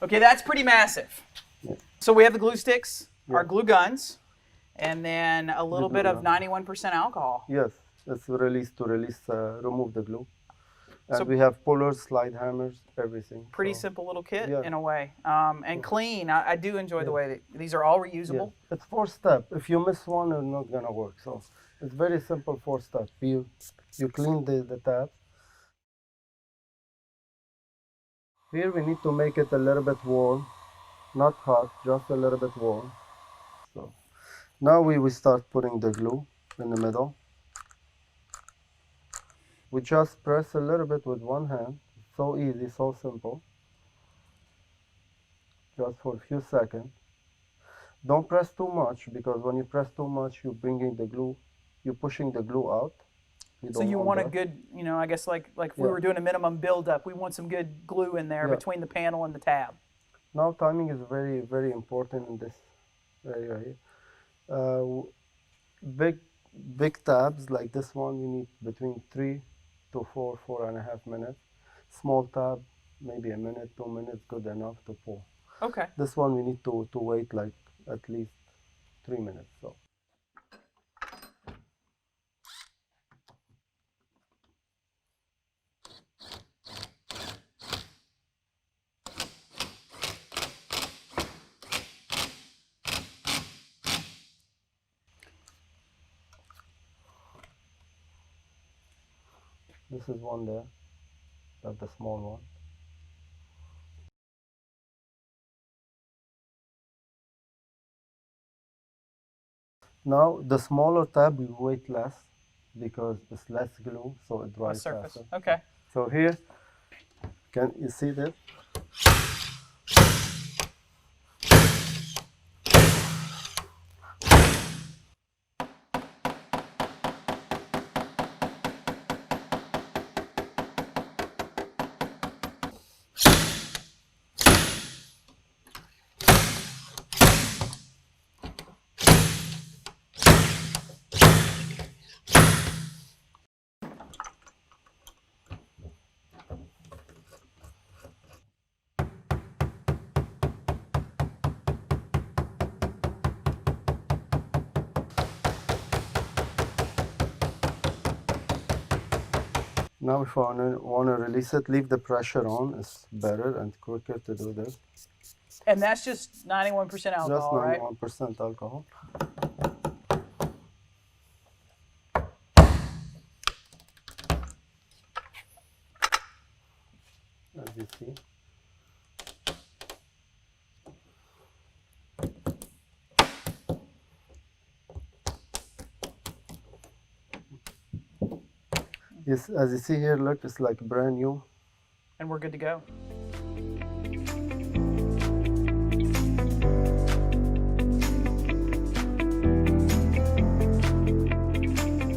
Okay, that's pretty massive. Yeah. So we have the glue sticks, our Yeah. glue guns, and then a little glue bit of gun. 91% alcohol. Yes, it's remove the glue. And So we have pullers, slide hammers, everything. pretty So, simple little kit yeah. in a way. And clean. I do enjoy the Yes. way that these are all Yes. reusable. It's 4-step. If you miss one, it's not gonna work. So it's very simple 4-step. You clean the tab. Here we need to make it a little bit warm, not hot, just a little bit warm. So now we start putting the glue in the middle. We just press a little bit with one hand. So easy, so simple. Just for a few seconds. Don't press too much, because when you press too much, you're pushing the glue out. So you want a that. good, I guess like if we Yeah. were doing a minimum buildup, we want some good glue in there Yeah. between the panel and the tab. Now timing is very, very important in this area here. Big, big tabs like this one, you need between 3 to 4.5 minutes. Small tab, maybe a minute, 2 minutes, good enough to pour. Okay. This one we need to wait like at least 3 minutes. So. This is one there, that's the small one. Now the smaller tab we wait less, because it's less glue, so it dries Surface. faster. Okay. So here, can you see this? Now if I want to release it, leave the pressure on. It's better and quicker to do this. And that's just 91% alcohol, right? Just 91% alcohol. As you see. Yes, as you see here, look, it's like brand new. And we're good to go.